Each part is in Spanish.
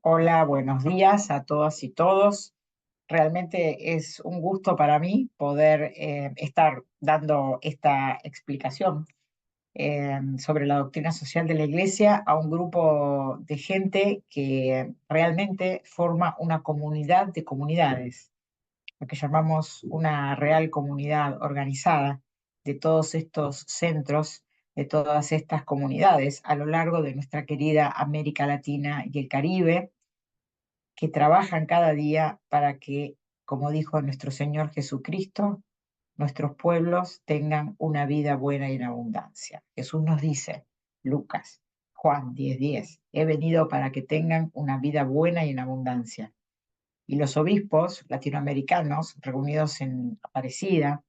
Hola, buenos días a todas y todos. Realmente es un gusto para mí poder estar dando esta explicación sobre la doctrina social de la Iglesia a un grupo de gente que realmente forma una comunidad de comunidades, lo que llamamos una real comunidad organizada de todos estos centros, de todas estas comunidades a lo largo de nuestra querida América Latina y el Caribe que trabajan cada día para que, como dijo nuestro Señor Jesucristo, nuestros pueblos tengan una vida buena y en abundancia. Jesús nos dice, Lucas, Juan 10:10, he venido para que tengan una vida buena y en abundancia. Y los obispos latinoamericanos reunidos en Aparecida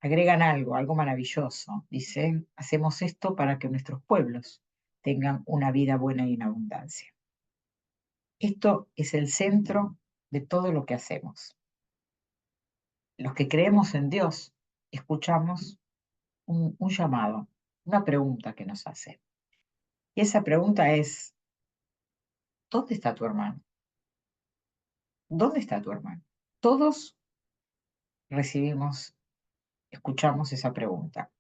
agregan algo maravilloso. Dicen, hacemos esto para que nuestros pueblos tengan una vida buena y en abundancia. Esto es el centro de todo lo que hacemos. Los que creemos en Dios escuchamos un llamado, una pregunta que nos hace. Y esa pregunta es, ¿dónde está tu hermano? ¿Dónde está tu hermano? Todos recibimos, escuchamos esa pregunta.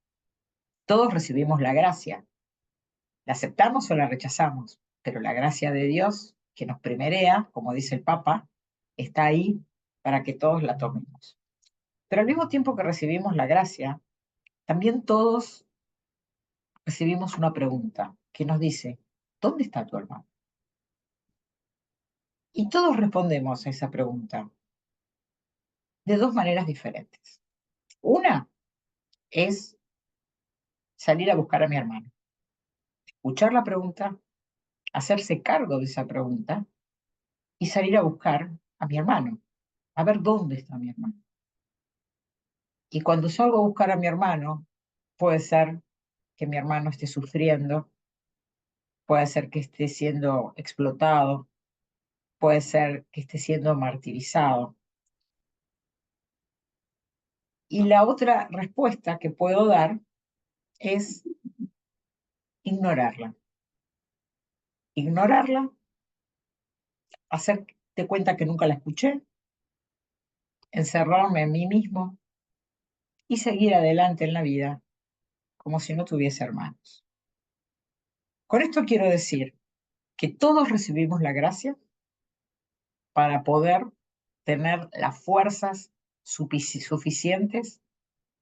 Todos recibimos la gracia. ¿La aceptamos o la rechazamos? Pero la gracia de Dios, que nos primerea, como dice el Papa, está ahí para que todos la tomemos. Pero al mismo tiempo que recibimos la gracia, también todos recibimos una pregunta que nos dice, ¿dónde está tu hermano? Y todos respondemos a esa pregunta de dos maneras diferentes. Una es salir a buscar a mi hermano, escuchar la pregunta, hacerse cargo de esa pregunta y salir a buscar a mi hermano, a ver dónde está mi hermano. Y cuando salgo a buscar a mi hermano, puede ser que mi hermano esté sufriendo, puede ser que esté siendo explotado, puede ser que esté siendo martirizado. Y la otra respuesta que puedo dar es ignorarla. Ignorarla, hacerte cuenta que nunca la escuché, encerrarme en mí mismo y seguir adelante en la vida como si no tuviese hermanos. Con esto quiero decir que todos recibimos la gracia para poder tener las fuerzas suficientes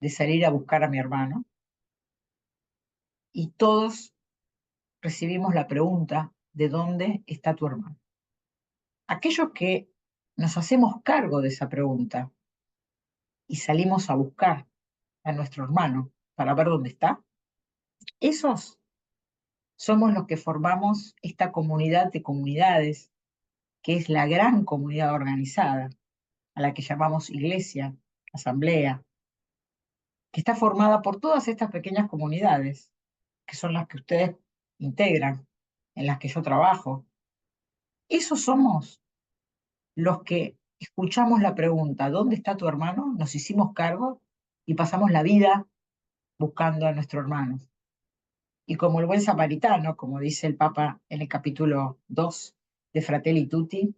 de salir a buscar a mi hermano y todos recibimos la pregunta ¿de dónde está tu hermano? Aquellos que nos hacemos cargo de esa pregunta y salimos a buscar a nuestro hermano para ver dónde está, esos somos los que formamos esta comunidad de comunidades, que es la gran comunidad organizada, a la que llamamos iglesia, asamblea, que está formada por todas estas pequeñas comunidades, que son las que ustedes integran, en las que yo trabajo. Esos somos los que escuchamos la pregunta, ¿dónde está tu hermano? Nos hicimos cargo y pasamos la vida buscando a nuestro hermano. Y como el buen samaritano, como dice el Papa en el capítulo 2 de Fratelli Tutti,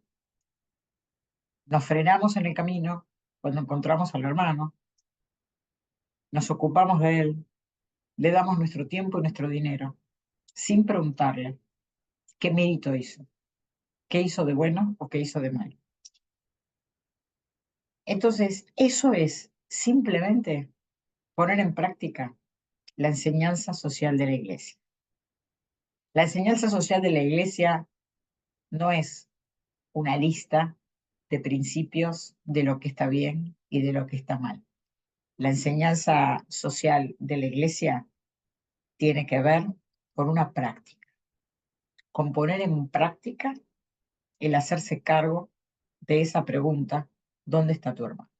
nos frenamos en el camino cuando encontramos al hermano, nos ocupamos de él, le damos nuestro tiempo y nuestro dinero, sin preguntarle qué mérito hizo, qué hizo de bueno o qué hizo de malo. Entonces, eso es simplemente poner en práctica la enseñanza social de la Iglesia. La enseñanza social de la Iglesia no es una lista de principios de lo que está bien y de lo que está mal. La enseñanza social de la Iglesia tiene que ver con una práctica, con poner en práctica el hacerse cargo de esa pregunta, ¿dónde está tu hermano?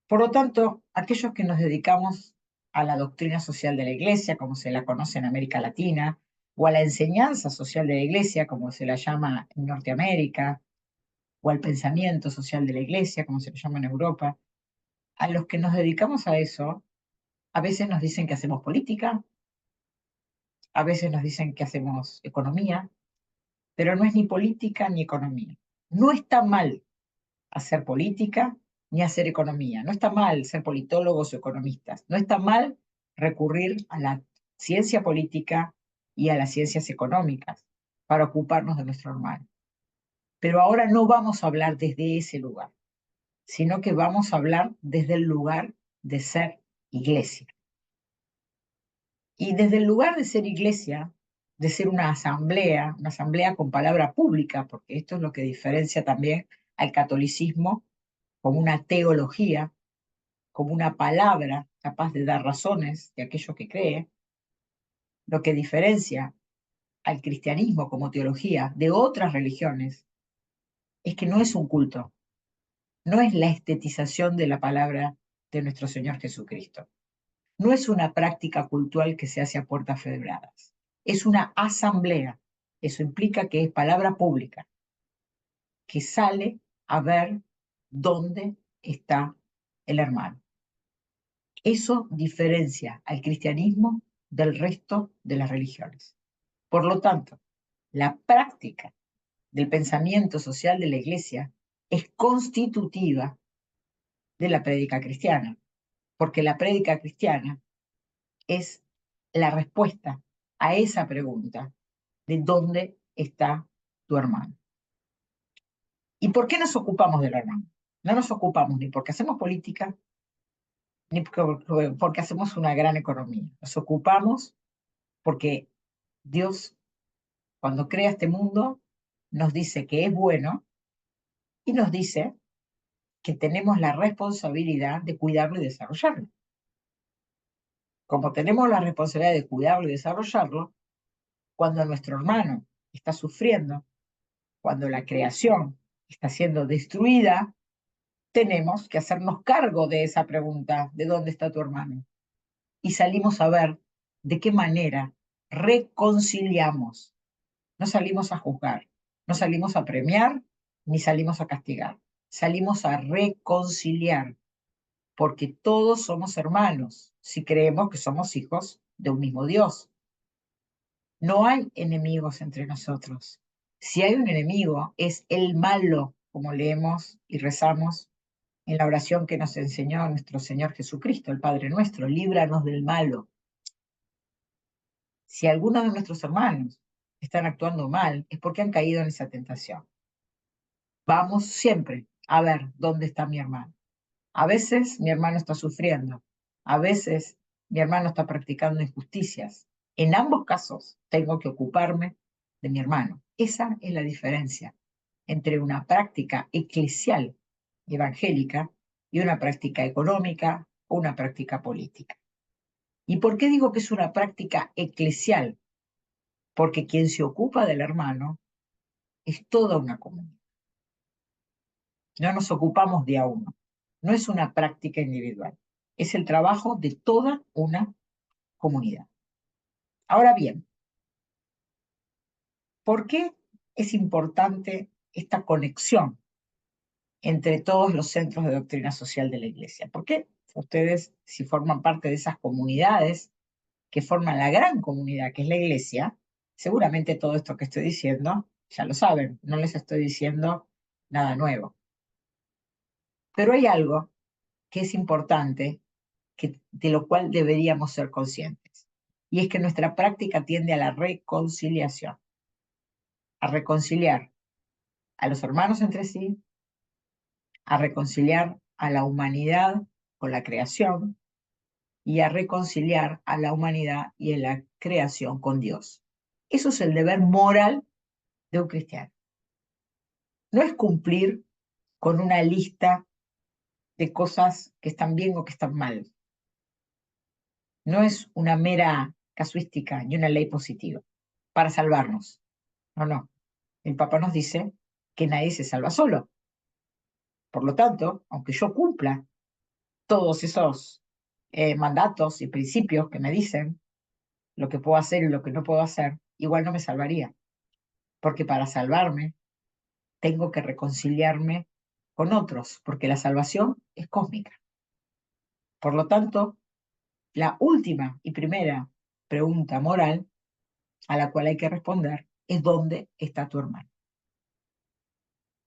Por lo tanto, aquellos que nos dedicamos a la doctrina social de la Iglesia, como se la conoce en América Latina, o a la enseñanza social de la Iglesia, como se la llama en Norteamérica, o al pensamiento social de la Iglesia, como se lo llama en Europa, a los que nos dedicamos a eso, a veces nos dicen que hacemos política, a veces nos dicen que hacemos economía, pero no es ni política ni economía. No está mal hacer política ni hacer economía. No está mal ser politólogos o economistas. No está mal recurrir a la ciencia política y a las ciencias económicas para ocuparnos de nuestro hermano. Pero ahora no vamos a hablar desde ese lugar, sino que vamos a hablar desde el lugar de ser iglesia. Y desde el lugar de ser iglesia, de ser una asamblea con palabra pública, porque esto es lo que diferencia también al catolicismo como una teología, como una palabra capaz de dar razones de aquello que cree, lo que diferencia al cristianismo como teología de otras religiones es que no es un culto, no es la estetización de la palabra de nuestro Señor Jesucristo, no es una práctica cultural que se hace a puertas cerradas, es una asamblea. Eso implica que es palabra pública, que sale a ver dónde está el hermano. Eso diferencia al cristianismo del resto de las religiones. Por lo tanto, la práctica del pensamiento social de la Iglesia es constitutiva de la prédica cristiana, porque la prédica cristiana es la respuesta a esa pregunta de dónde está tu hermano. ¿Y por qué nos ocupamos del hermano? No nos ocupamos ni porque hacemos política, ni porque hacemos una gran economía. Nos ocupamos porque Dios, cuando crea este mundo, nos dice que es bueno y nos dice que tenemos la responsabilidad de cuidarlo y desarrollarlo. Como tenemos la responsabilidad de cuidarlo y desarrollarlo, cuando nuestro hermano está sufriendo, cuando la creación está siendo destruida, tenemos que hacernos cargo de esa pregunta, ¿de dónde está tu hermano? Y salimos a ver de qué manera reconciliamos. No salimos a juzgar, no salimos a premiar, ni salimos a castigar. Salimos a reconciliar, porque todos somos hermanos si creemos que somos hijos de un mismo Dios. No hay enemigos entre nosotros. Si hay un enemigo, es el malo, como leemos y rezamos en la oración que nos enseñó nuestro Señor Jesucristo, el Padre nuestro, líbranos del malo. Si algunos de nuestros hermanos están actuando mal, es porque han caído en esa tentación. Vamos siempre a ver dónde está mi hermano. A veces mi hermano está sufriendo, a veces mi hermano está practicando injusticias. En ambos casos tengo que ocuparme de mi hermano. Esa es la diferencia entre una práctica eclesial evangélica y una práctica económica o una práctica política. ¿Y por qué digo que es una práctica eclesial? Porque quien se ocupa del hermano es toda una comunidad. No nos ocupamos de a uno. No es una práctica individual. Es el trabajo de toda una comunidad. Ahora bien, ¿por qué es importante esta conexión entre todos los centros de doctrina social de la Iglesia? ¿Por qué ustedes, si forman parte de esas comunidades que forman la gran comunidad que es la Iglesia, seguramente todo esto que estoy diciendo ya lo saben, no les estoy diciendo nada nuevo? Pero hay algo que es importante, de lo cual deberíamos ser conscientes, y es que nuestra práctica tiende a la reconciliación, a reconciliar a los hermanos entre sí, a reconciliar a la humanidad con la creación y a reconciliar a la humanidad y a la creación con Dios. Eso es el deber moral de un cristiano. No es cumplir con una lista de cosas que están bien o que están mal. No es una mera casuística ni una ley positiva para salvarnos. No, no. El Papa nos dice que nadie se salva solo. Por lo tanto, aunque yo cumpla todos esos mandatos y principios que me dicen lo que puedo hacer y lo que no puedo hacer, igual no me salvaría. Porque para salvarme tengo que reconciliarme con otros, porque la salvación es cósmica. Por lo tanto, la última y primera pregunta moral a la cual hay que responder es dónde está tu hermano.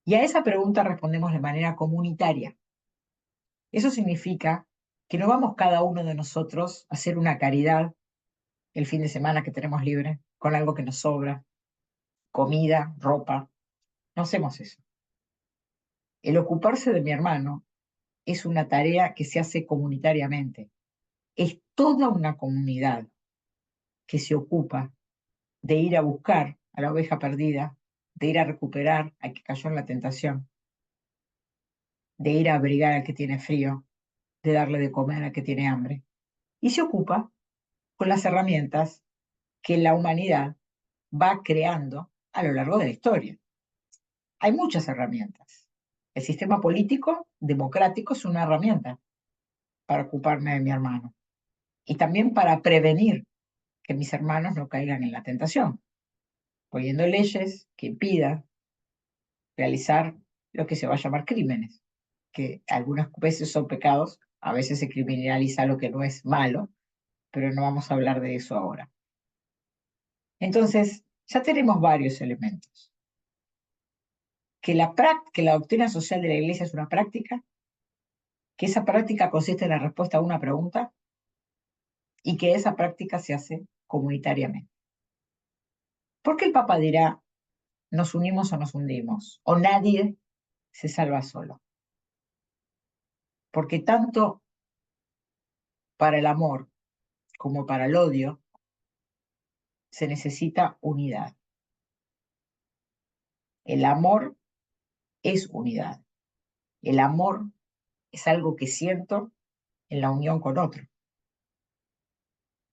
Y a esa pregunta respondemos de manera comunitaria. Eso significa que no vamos cada uno de nosotros a hacer una caridad el fin de semana que tenemos libre, con algo que nos sobra, comida, ropa. No hacemos eso. El ocuparse de mi hermano es una tarea que se hace comunitariamente. Es toda una comunidad que se ocupa de ir a buscar a la oveja perdida, de ir a recuperar al que cayó en la tentación, de ir a abrigar al que tiene frío, de darle de comer al que tiene hambre. Y se ocupa con las herramientas que la humanidad va creando a lo largo de la historia. Hay muchas herramientas. El sistema político democrático es una herramienta para ocuparme de mi hermano y también para prevenir que mis hermanos no caigan en la tentación, poniendo leyes que impidan realizar lo que se va a llamar crímenes, que algunas veces son pecados, a veces se criminaliza lo que no es malo, pero no vamos a hablar de eso ahora. Entonces, ya tenemos varios elementos. Que la doctrina social de la Iglesia es una práctica, que esa práctica consiste en la respuesta a una pregunta y que esa práctica se hace comunitariamente. ¿Por qué el Papa dirá, nos unimos o nos hundimos? O nadie se salva solo. Porque tanto para el amor como para el odio se necesita unidad. El amor es unidad. El amor es algo que siento en la unión con otro.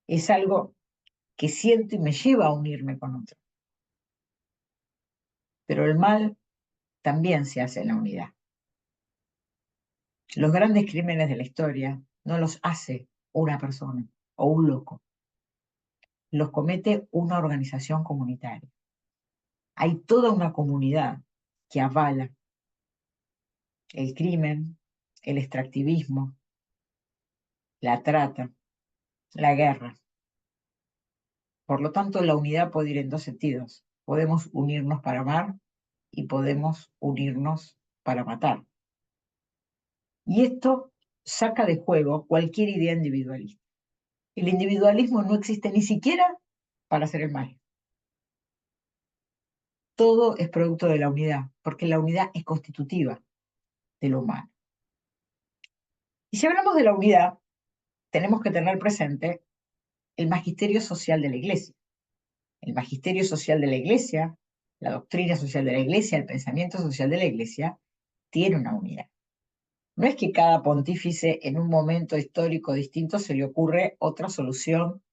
Es algo que siento y me lleva a unirme con otro. Pero el mal también se hace en la unidad. Los grandes crímenes de la historia no los hace una persona o un loco, los comete una organización comunitaria. Hay toda una comunidad que avala el crimen, el extractivismo, la trata, la guerra. Por lo tanto, la unidad puede ir en dos sentidos. Podemos unirnos para amar y podemos unirnos para matar. Y esto saca de juego cualquier idea individualista. El individualismo no existe ni siquiera para hacer el mal. Todo es producto de la unidad, porque la unidad es constitutiva de lo humano. Y si hablamos de la unidad, tenemos que tener presente el magisterio social de la Iglesia. El magisterio social de la Iglesia, la doctrina social de la Iglesia, el pensamiento social de la Iglesia, tiene una unidad. No es que cada pontífice en un momento histórico distinto se le ocurre otra solución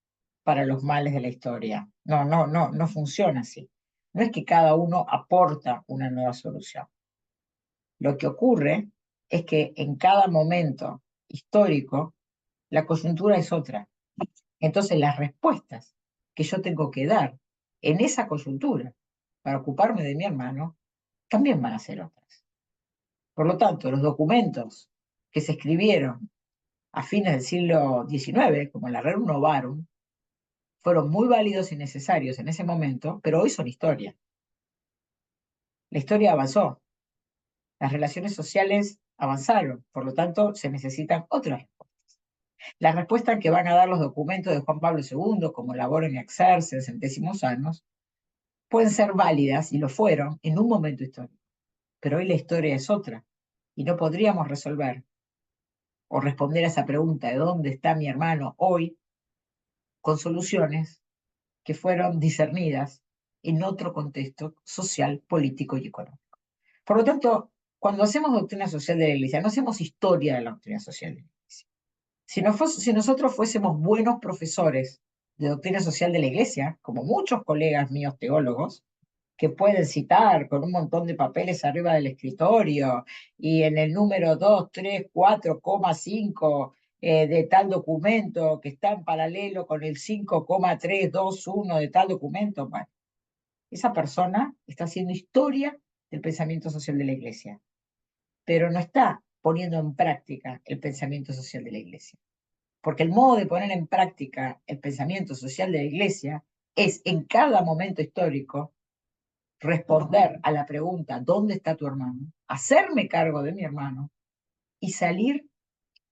para los males de la historia. No funciona así. No es que cada uno aporta una nueva solución. Lo que ocurre es que en cada momento histórico la coyuntura es otra. Entonces las respuestas que yo tengo que dar en esa coyuntura para ocuparme de mi hermano también van a ser otras. Por lo tanto, los documentos que se escribieron a fines del siglo XIX, como la Rerum Novarum, fueron muy válidos y necesarios en ese momento, pero hoy son historia. La historia avanzó, las relaciones sociales avanzaron, por lo tanto se necesitan otras respuestas. Las respuestas que van a dar los documentos de Juan Pablo II, como Laborem Exercens, Centésimos Años, pueden ser válidas, y lo fueron, en un momento histórico. Pero hoy la historia es otra, y no podríamos resolver o responder a esa pregunta de dónde está mi hermano hoy con soluciones que fueron discernidas en otro contexto social, político y económico. Por lo tanto, cuando hacemos doctrina social de la Iglesia, no hacemos historia de la doctrina social de la Iglesia. Si nosotros fuésemos buenos profesores de doctrina social de la Iglesia, como muchos colegas míos teólogos, que pueden citar con un montón de papeles arriba del escritorio y en el número 234,5 de tal documento que está en paralelo con el 5,321 de tal documento. Bueno, esa persona está haciendo historia del pensamiento social de la Iglesia, pero no está poniendo en práctica el pensamiento social de la Iglesia. Porque el modo de poner en práctica el pensamiento social de la Iglesia es en cada momento histórico responder a la pregunta, ¿dónde está tu hermano? Hacerme cargo de mi hermano y salir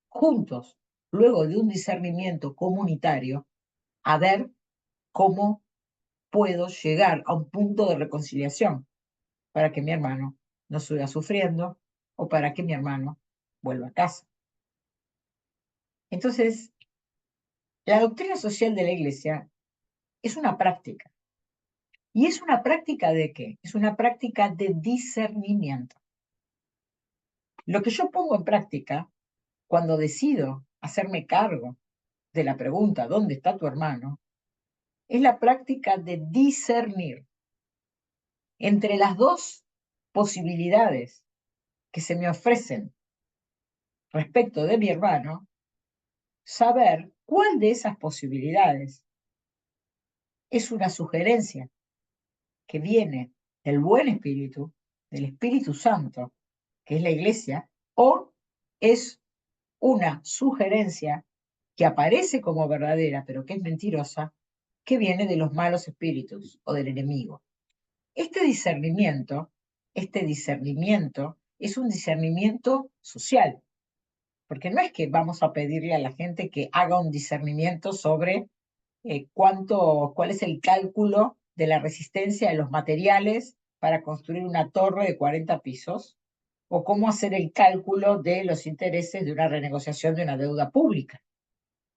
juntos, luego de un discernimiento comunitario, a ver cómo puedo llegar a un punto de reconciliación para que mi hermano no siga sufriendo o para que mi hermano vuelva a casa. Entonces, la doctrina social de la Iglesia es una práctica. ¿Y es una práctica de qué? Es una práctica de discernimiento. Lo que yo pongo en práctica cuando decido hacerme cargo de la pregunta, ¿dónde está tu hermano?, es la práctica de discernir entre las dos posibilidades que se me ofrecen respecto de mi hermano, saber cuál de esas posibilidades es una sugerencia que viene del buen espíritu, del Espíritu Santo, que es la Iglesia, o es una sugerencia que aparece como verdadera, pero que es mentirosa, que viene de los malos espíritus o del enemigo. Este discernimiento es un discernimiento social, porque no es que vamos a pedirle a la gente que haga un discernimiento sobre cuál es el cálculo de la resistencia de los materiales para construir una torre de 40 pisos, o cómo hacer el cálculo de los intereses de una renegociación de una deuda pública.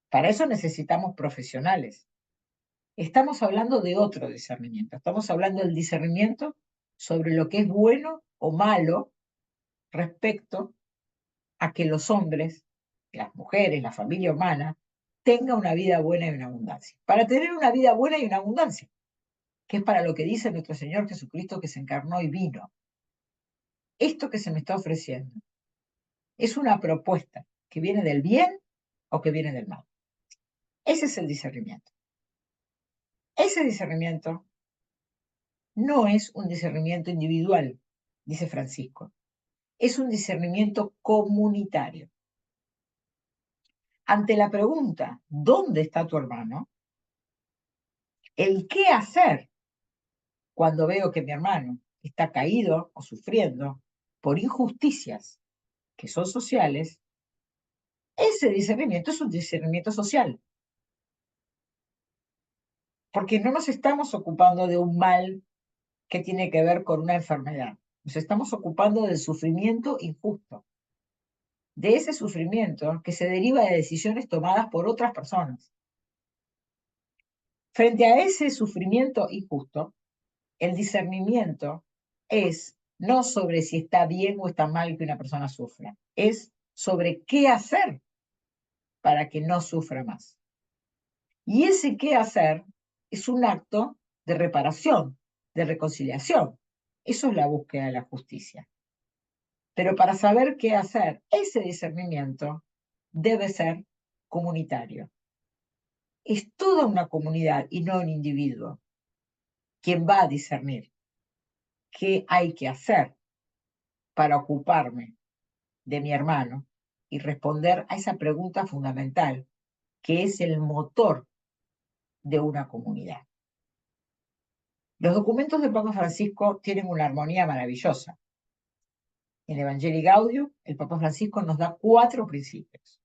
Para eso necesitamos profesionales. Estamos hablando de otro discernimiento, estamos hablando del discernimiento sobre lo que es bueno o malo respecto a que los hombres, las mujeres, la familia humana, tenga una vida buena y una abundancia. Para tener una vida buena y una abundancia, que es para lo que dice nuestro Señor Jesucristo, que se encarnó y vino. Esto que se me está ofreciendo es una propuesta que viene del bien o que viene del mal. Ese es el discernimiento. Ese discernimiento no es un discernimiento individual, dice Francisco. Es un discernimiento comunitario. Ante la pregunta, ¿dónde está tu hermano?, el qué hacer cuando veo que mi hermano está caído o sufriendo por injusticias que son sociales, ese discernimiento es un discernimiento social. Porque no nos estamos ocupando de un mal que tiene que ver con una enfermedad. Nos estamos ocupando del sufrimiento injusto, de ese sufrimiento que se deriva de decisiones tomadas por otras personas. Frente a ese sufrimiento injusto, el discernimiento es no sobre si está bien o está mal que una persona sufra, es sobre qué hacer para que no sufra más. Y ese qué hacer es un acto de reparación, de reconciliación. Eso es la búsqueda de la justicia. Pero para saber qué hacer, ese discernimiento debe ser comunitario. Es toda una comunidad y no un individuo quien va a discernir qué hay que hacer para ocuparme de mi hermano y responder a esa pregunta fundamental, que es el motor de una comunidad. Los documentos del Papa Francisco tienen una armonía maravillosa. En Evangelii Gaudium, el Papa Francisco nos da 4 principios.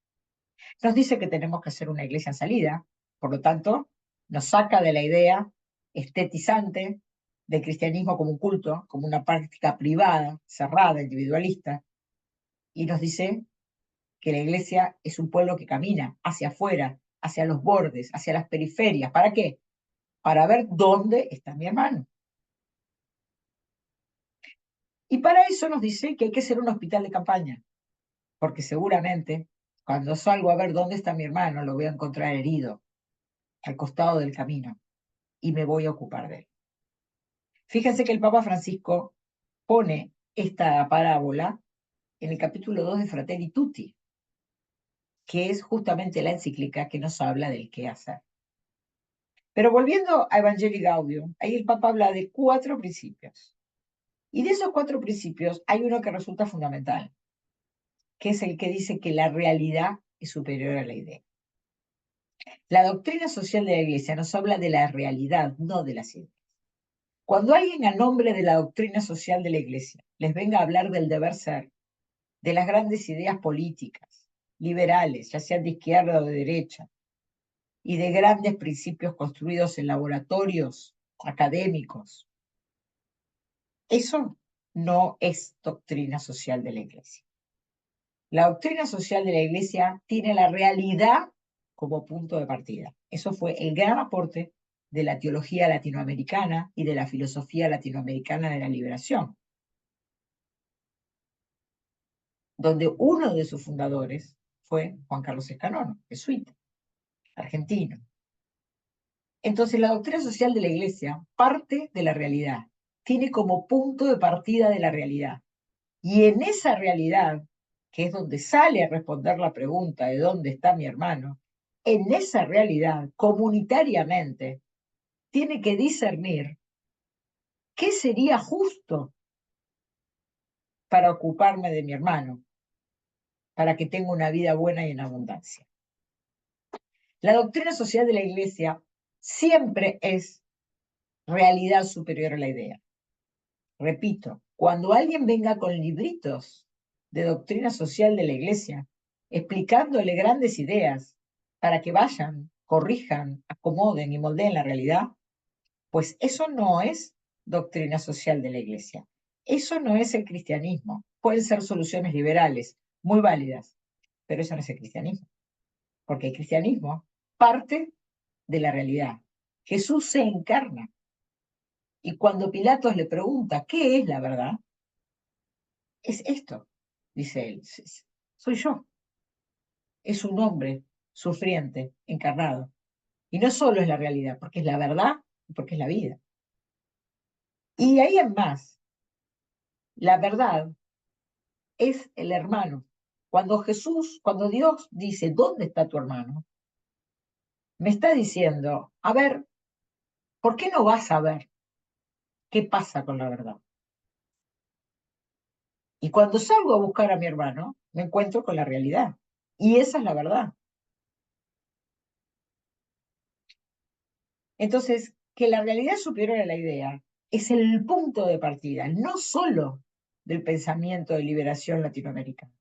Nos dice que tenemos que hacer una iglesia en salida, por lo tanto, nos saca de la idea estetizante del cristianismo como un culto, como una práctica privada, cerrada, individualista, y nos dice que la iglesia es un pueblo que camina hacia afuera, hacia los bordes, hacia las periferias. ¿Para qué? Para ver dónde está mi hermano. Y para eso nos dice que hay que ser un hospital de campaña, porque seguramente cuando salgo a ver dónde está mi hermano, lo voy a encontrar herido, al costado del camino, y me voy a ocupar de él. Fíjense que el Papa Francisco pone esta parábola en el capítulo 2 de Fratelli Tutti, que es justamente la encíclica que nos habla del qué hacer. Pero volviendo a Evangelii Gaudium, ahí el Papa habla de 4 principios. Y de esos 4 principios hay uno que resulta fundamental, que es el que dice que la realidad es superior a la idea. La doctrina social de la Iglesia nos habla de la realidad, no de las ideas. Cuando alguien a nombre de la doctrina social de la Iglesia les venga a hablar del deber ser, de las grandes ideas políticas, liberales, ya sean de izquierda o de derecha, y de grandes principios construidos en laboratorios académicos, eso no es doctrina social de la Iglesia. La doctrina social de la Iglesia tiene la realidad como punto de partida. Eso fue el gran aporte de la teología latinoamericana y de la filosofía latinoamericana de la liberación, donde uno de sus fundadores fue Juan Carlos Escanone, jesuita, argentino. Entonces, la doctrina social de la Iglesia parte de la realidad, tiene como punto de partida de la realidad. Y en esa realidad, que es donde sale a responder la pregunta de dónde está mi hermano, en esa realidad, comunitariamente, tiene que discernir qué sería justo para ocuparme de mi hermano, para que tenga una vida buena y en abundancia. La doctrina social de la Iglesia siempre es realidad superior a la idea. Repito, cuando alguien venga con libritos de doctrina social de la Iglesia, explicándole grandes ideas para que vayan, corrijan, acomoden y moldeen la realidad, pues eso no es doctrina social de la Iglesia. Eso no es el cristianismo. Pueden ser soluciones liberales, muy válidas, pero eso no es el cristianismo, porque el cristianismo parte de la realidad. Jesús se encarna. Y cuando Pilatos le pregunta, ¿qué es la verdad? Es esto, dice él, soy yo. Es un hombre sufriente, encarnado. Y no solo es la realidad, porque es la verdad y porque es la vida. Y ahí en más, la verdad es el hermano. Cuando Dios dice, ¿dónde está tu hermano? Me está diciendo, a ver, ¿por qué no vas a ver qué pasa con la verdad? Y cuando salgo a buscar a mi hermano, me encuentro con la realidad. Y esa es la verdad. Entonces, que la realidad es superior a la idea es el punto de partida, no solo del pensamiento de liberación latinoamericana,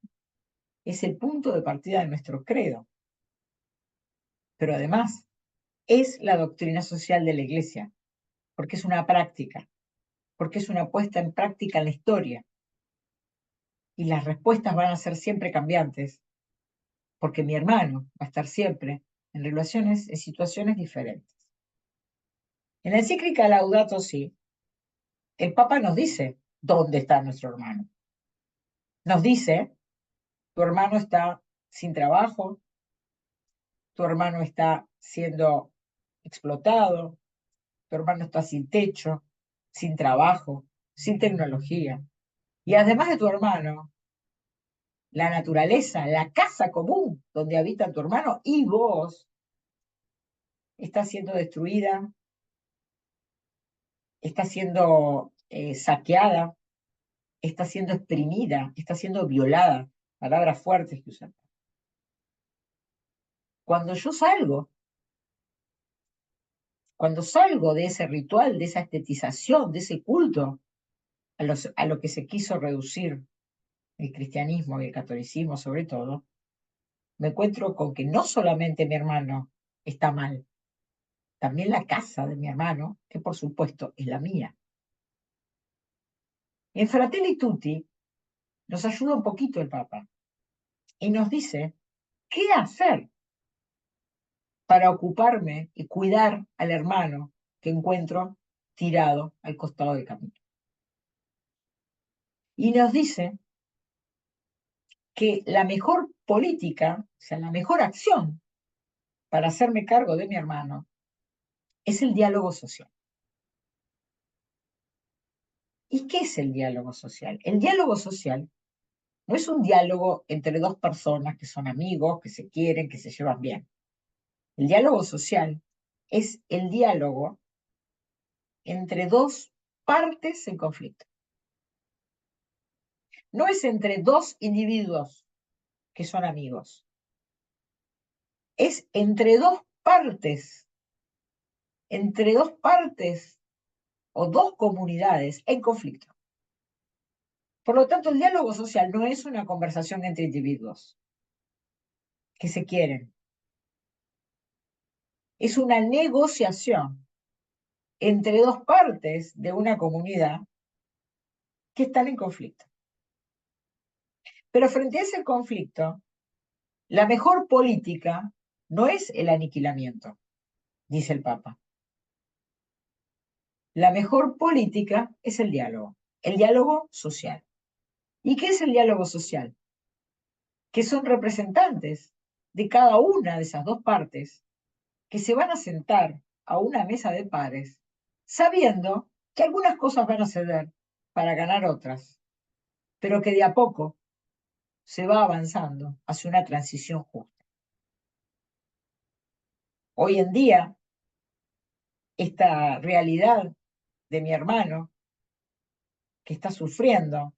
es el punto de partida de nuestro credo, pero además es la doctrina social de la Iglesia, porque es una práctica, porque es una puesta en práctica en la historia, y las respuestas van a ser siempre cambiantes, porque mi hermano va a estar siempre en relaciones, en situaciones diferentes. En la encíclica Laudato Si, el Papa nos dice dónde está nuestro hermano. Nos dice, tu hermano está sin trabajo, tu hermano está siendo explotado, tu hermano está sin techo, sin trabajo, sin tecnología. Y además de tu hermano, la naturaleza, la casa común donde habita tu hermano y vos está siendo destruida, está siendo saqueada, está siendo exprimida, está siendo violada. Palabras fuertes que usan. Cuando yo salgo, cuando salgo de ese ritual, de esa estetización, de ese culto, a lo que se quiso reducir el cristianismo y el catolicismo sobre todo, me encuentro con que no solamente mi hermano está mal, también la casa de mi hermano, que por supuesto es la mía. En Fratelli Tutti nos ayuda un poquito el Papa y nos dice qué hacer para ocuparme y cuidar al hermano que encuentro tirado al costado del camino. Y nos dice que la mejor política, o sea, la mejor acción para hacerme cargo de mi hermano es el diálogo social. ¿Y qué es el diálogo social? El diálogo social no es un diálogo entre dos personas que son amigos, que se quieren, que se llevan bien. El diálogo social es el diálogo entre dos partes en conflicto. No es entre dos individuos que son amigos. Es entre dos partes o dos comunidades en conflicto. Por lo tanto, el diálogo social no es una conversación entre individuos que se quieren. Es una negociación entre dos partes de una comunidad que están en conflicto. Pero frente a ese conflicto, la mejor política no es el aniquilamiento, dice el Papa. La mejor política es el diálogo social. ¿Y qué es el diálogo social? Que son representantes de cada una de esas dos partes que se van a sentar a una mesa de pares, sabiendo que algunas cosas van a ceder para ganar otras, pero que de a poco se va avanzando hacia una transición justa. Hoy en día, esta realidad de mi hermano que está sufriendo,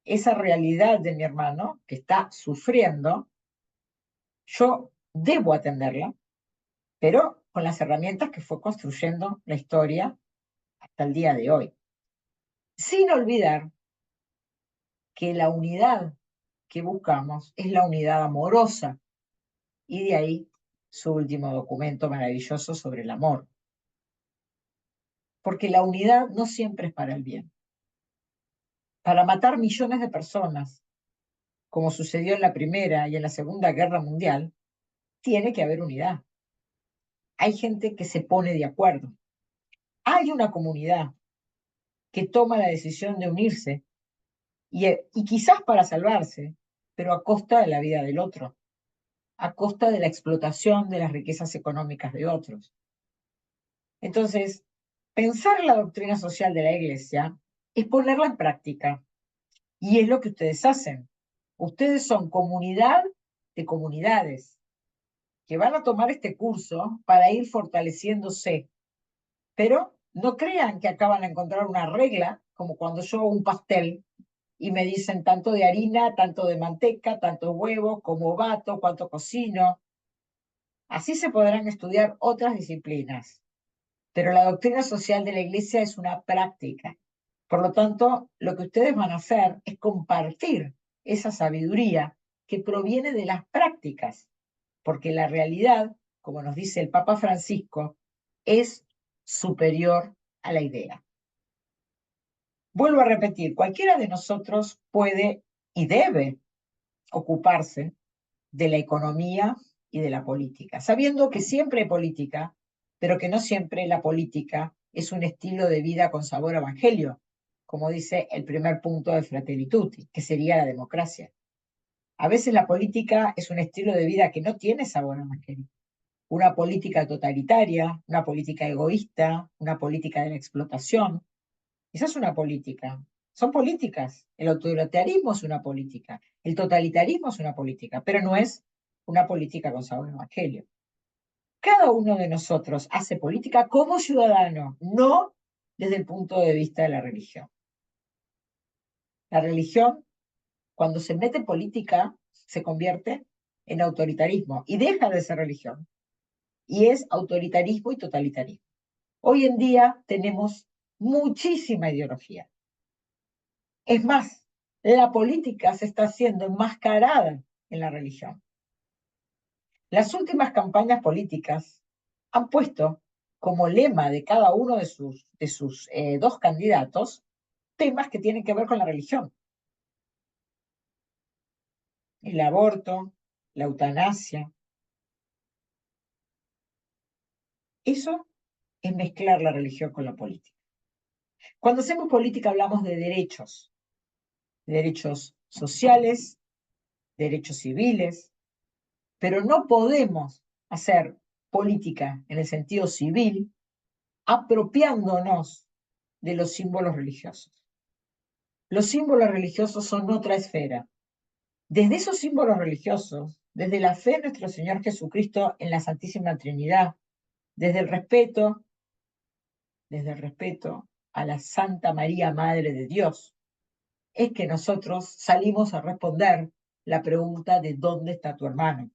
esa realidad de mi hermano que está sufriendo, yo debo atenderla, pero con las herramientas que fue construyendo la historia hasta el día de hoy. Sin olvidar que la unidad que buscamos es la unidad amorosa, y de ahí su último documento maravilloso sobre el amor. Porque la unidad no siempre es para el bien. Para matar millones de personas, como sucedió en la Primera y en la Segunda Guerra Mundial, tiene que haber unidad. Hay gente que se pone de acuerdo. Hay una comunidad que toma la decisión de unirse y quizás para salvarse, pero a costa de la vida del otro, a costa de la explotación de las riquezas económicas de otros. Entonces, pensar la doctrina social de la Iglesia es ponerla en práctica, y es lo que ustedes hacen. Ustedes son comunidad de comunidades que van a tomar este curso para ir fortaleciéndose, pero no crean que acaban de encontrar una regla, como cuando yo hago un pastel y me dicen tanto de harina, tanto de manteca, tantos huevos, cómo bato, cuánto cocino. Así se podrán estudiar otras disciplinas, pero la doctrina social de la Iglesia es una práctica. Por lo tanto, lo que ustedes van a hacer es compartir esa sabiduría que proviene de las prácticas, porque la realidad, como nos dice el Papa Francisco, es superior a la idea. Vuelvo a repetir, cualquiera de nosotros puede y debe ocuparse de la economía y de la política, sabiendo que siempre hay política, pero que no siempre la política es un estilo de vida con sabor a evangelio, como dice el primer punto de Fratelli Tutti, que sería la democracia. A veces la política es un estilo de vida que no tiene sabor a evangelio. Una política totalitaria, una política egoísta, una política de la explotación. Esa es una política. Son políticas. El autoritarismo es una política. El totalitarismo es una política, pero no es una política con sabor a evangelio. Cada uno de nosotros hace política como ciudadano, no desde el punto de vista de la religión. La religión, cuando se mete en política, se convierte en autoritarismo y deja de ser religión. Y es autoritarismo y totalitarismo. Hoy en día tenemos muchísima ideología. Es más, la política se está haciendo enmascarada en la religión. Las últimas campañas políticas han puesto como lema de cada uno de sus dos candidatos temas que tienen que ver con la religión. El aborto, la eutanasia. Eso es mezclar la religión con la política. Cuando hacemos política hablamos de derechos sociales, derechos civiles, pero no podemos hacer política en el sentido civil apropiándonos de los símbolos religiosos. Los símbolos religiosos son otra esfera. Desde esos símbolos religiosos, desde la fe en nuestro Señor Jesucristo en la Santísima Trinidad, desde el respeto a la Santa María, Madre de Dios, es que nosotros salimos a responder la pregunta de ¿dónde está tu hermano?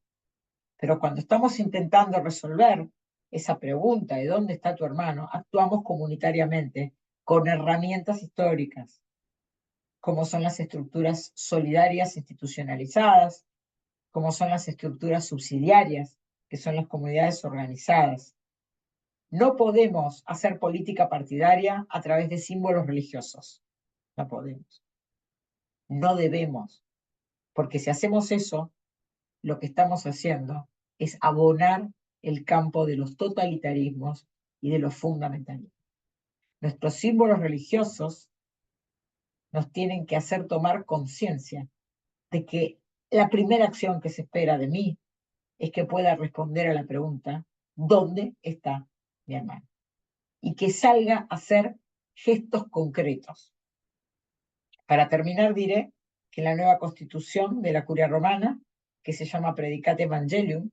Pero cuando estamos intentando resolver esa pregunta de dónde está tu hermano, actuamos comunitariamente con herramientas históricas, como son las estructuras solidarias institucionalizadas, como son las estructuras subsidiarias, que son las comunidades organizadas. No podemos hacer política partidaria a través de símbolos religiosos. No podemos. No debemos. Porque si hacemos eso, lo que estamos haciendo es abonar el campo de los totalitarismos y de los fundamentalismos. Nuestros símbolos religiosos nos tienen que hacer tomar conciencia de que la primera acción que se espera de mí es que pueda responder a la pregunta, ¿dónde está mi hermano? Y que salga a hacer gestos concretos. Para terminar, diré que la nueva constitución de la Curia Romana, que se llama Predicate Evangelium,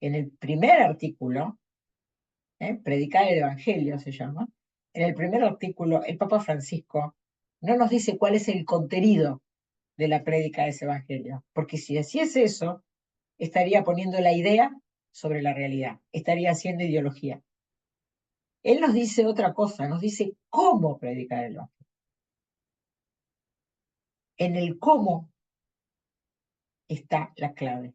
en el primer artículo, Predicar el Evangelio se llama, en el primer artículo, el Papa Francisco no nos dice cuál es el contenido de la prédica de ese Evangelio, porque si hiciese eso, estaría poniendo la idea sobre la realidad, estaría haciendo ideología. Él nos dice otra cosa, nos dice cómo predicar el Evangelio. En el cómo está la clave.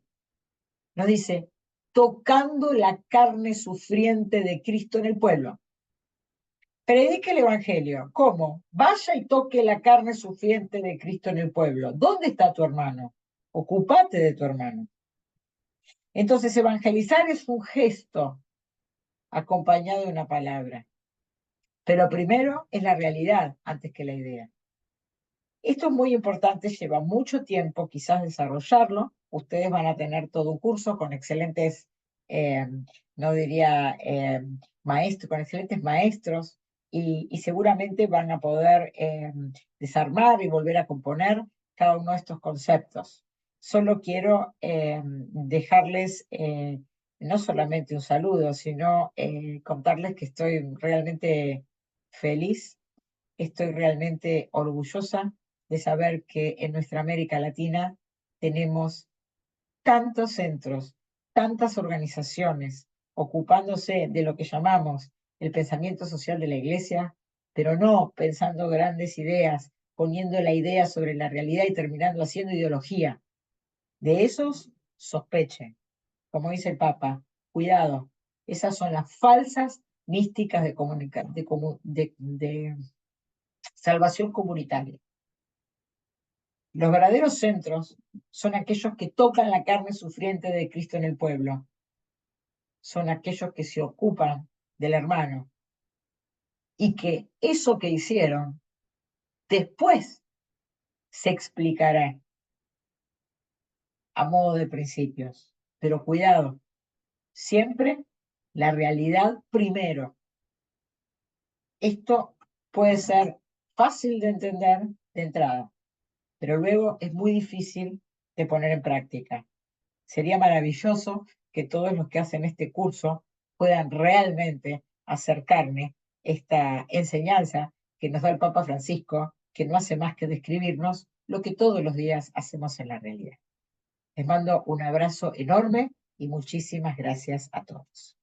Nos dice, tocando la carne sufriente de Cristo en el pueblo. Predique el Evangelio. ¿Cómo? Vaya y toque la carne sufriente de Cristo en el pueblo. ¿Dónde está tu hermano? Ocúpate de tu hermano. Entonces, evangelizar es un gesto acompañado de una palabra. Pero primero es la realidad antes que la idea. Esto es muy importante, lleva mucho tiempo quizás desarrollarlo. Ustedes van a tener todo un curso con excelentes, eh, no diría maestros, con excelentes maestros y seguramente van a poder desarmar y volver a componer cada uno de estos conceptos. Solo quiero dejarles no solamente un saludo, sino contarles que estoy realmente feliz, estoy realmente orgullosa de saber que en nuestra América Latina tenemos tantos centros, tantas organizaciones ocupándose de lo que llamamos el pensamiento social de la Iglesia, pero no pensando grandes ideas, poniendo la idea sobre la realidad y terminando haciendo ideología. De esos, sospechen. Como dice el Papa, cuidado, esas son las falsas místicas de salvación comunitaria. Los verdaderos centros son aquellos que tocan la carne sufriente de Cristo en el pueblo, son aquellos que se ocupan del hermano y que eso que hicieron después se explicará a modo de principios. Pero cuidado, siempre la realidad primero. Esto puede ser fácil de entender de entrada, pero luego es muy difícil de poner en práctica. Sería maravilloso que todos los que hacen este curso puedan realmente hacer carne esta enseñanza que nos da el Papa Francisco, que no hace más que describirnos lo que todos los días hacemos en la realidad. Les mando un abrazo enorme y muchísimas gracias a todos.